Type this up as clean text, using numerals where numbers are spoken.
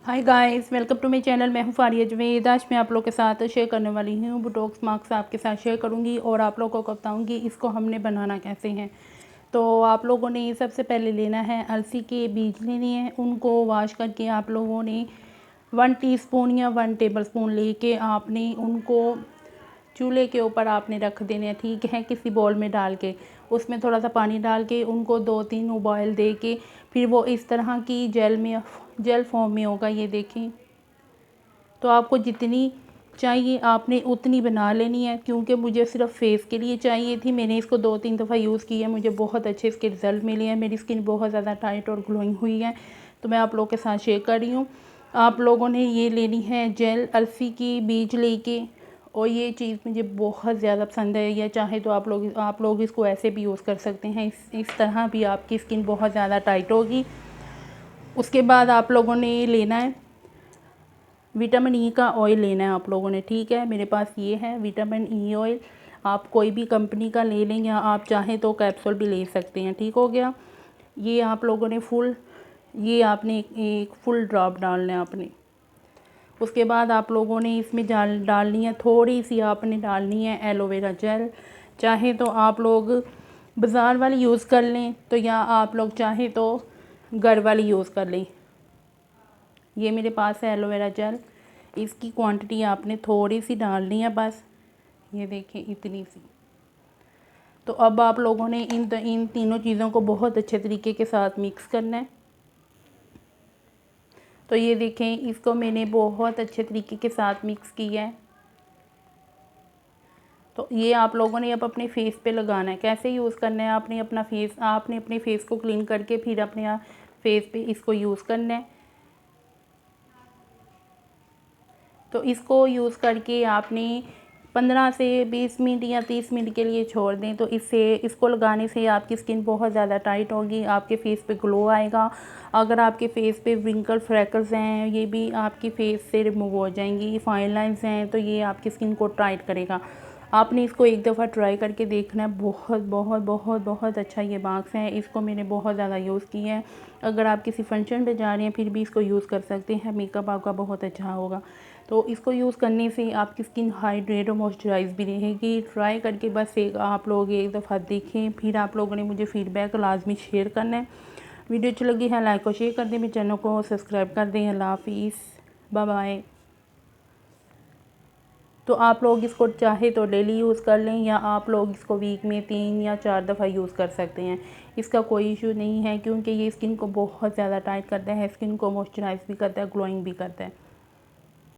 Hi guys, welcome to my channel. मैं हूँ फारिया जवेद। आज मैं आप लोग के साथ शेयर करने वाली हूँ बोटॉक्स मास्क आपके साथ शेयर करूँगी और आप लोगों को बताऊँगी इसको हमने बनाना कैसे हैं। तो आप लोगों ने सबसे पहले लेना है अलसी के बीज लेने हैं। उनको वॉश करके आप लोगों ने 1 टीस्पून या 1 टेबलस्पून लेके आपने उनको चूल्हे के ऊपर आपने रख देने हैं, ठीक है। किसी बॉल में डाल के उसमें थोड़ा सा पानी डाल के उनको 2-3 उबाइल दे के फिर वो इस तरह की जेल फॉर्म में होगा। ये देखें, तो आपको जितनी चाहिए आपने उतनी बना लेनी है, क्योंकि मुझे सिर्फ फेस के लिए चाहिए थी। मैंने इसको 2-3 दफ़ा यूज़ किया, मुझे बहुत अच्छे इसके रिज़ल्ट मिले हैं। मेरी स्किन बहुत ज़्यादा टाइट और ग्लोइंग हुई है, तो मैं आप लोगों के साथ शेयर कर रही हूँ। आप लोगों ने ये लेनी है जेल अलसी की बीज लेके, और ये चीज़ मुझे बहुत ज़्यादा पसंद है। या चाहे तो आप लोग इसको ऐसे भी यूज़ कर सकते हैं। इस तरह भी आपकी स्किन बहुत ज़्यादा टाइट होगी। उसके बाद आप लोगों ने लेना है विटामिन ई का ऑयल लेना है आप लोगों ने, ठीक है। मेरे पास ये है विटामिन ई ऑयल। आप कोई भी कंपनी का ले लें या आप चाहें तो कैप्सूल भी ले सकते हैं, ठीक हो गया। ये आप लोगों ने आपने एक फुल ड्रॉप डालना है आपने। उसके बाद आप लोगों ने इसमें डालनी है थोड़ी सी, आपने डालनी है एलोवेरा जेल। चाहे तो आप लोग बाज़ार वाली यूज़ कर लें, तो या आप लोग चाहें तो घर वाली यूज़ कर लें। ये मेरे पास है एलोवेरा जेल। इसकी क्वांटिटी आपने थोड़ी सी डालनी है बस, ये देखें इतनी सी। तो अब आप लोगों ने इन तीनों चीज़ों को बहुत अच्छे तरीके के साथ मिक्स करना है। तो ये देखें, इसको मैंने बहुत अच्छे तरीके के साथ मिक्स किया है। तो ये आप लोगों ने अब अपने फेस पे लगाना है। कैसे यूज़ करना है, आपने अपने फेस को क्लीन करके फिर अपने फेस पे इसको यूज़ करना है। तो इसको यूज़ करके आपने 15 से 20 मिनट या 30 मिनट के लिए छोड़ दें। तो इसको लगाने से आपकी स्किन बहुत ज़्यादा टाइट होगी, आपके फेस पे ग्लो आएगा। अगर आपके फेस पे विंकल फ्रैकल्स हैं, ये भी आपकी फेस से रिमूव हो जाएंगी। फाइन लाइंस हैं, तो ये आपकी स्किन को टाइट करेगा। आपने इसको एक दफ़ा ट्राई करके देखना है। बहुत बहुत बहुत बहुत अच्छा ये मास्क है। इसको मैंने बहुत ज़्यादा यूज़ किया है। अगर आप किसी फंक्शन पे जा रहे हैं फिर भी इसको यूज़ कर सकते हैं। मेकअप आपका बहुत अच्छा होगा। तो इसको यूज़ करने से आपकी स्किन हाइड्रेट और मॉइस्चराइज भी रहेगी। ट्राई करके बस आप लोग एक दफ़ा देखें, फिर आप लोगों ने मुझे फ़ीडबैक लाजमी शेयर करना है। वीडियो अच्छी लगी है लाइक और शेयर कर दें, मेरे चैनल को सब्सक्राइब कर दें। अल्लाह हाफिज़, बाय बाय। तो आप लोग इसको चाहे तो डेली यूज़ कर लें, या आप लोग इसको वीक में 3 या 4 दफ़ा यूज़ कर सकते हैं। इसका कोई इशू नहीं है, क्योंकि ये स्किन को बहुत ज़्यादा टाइट करता है, स्किन को मॉइस्चराइज भी करता है, ग्लोइंग भी करता है।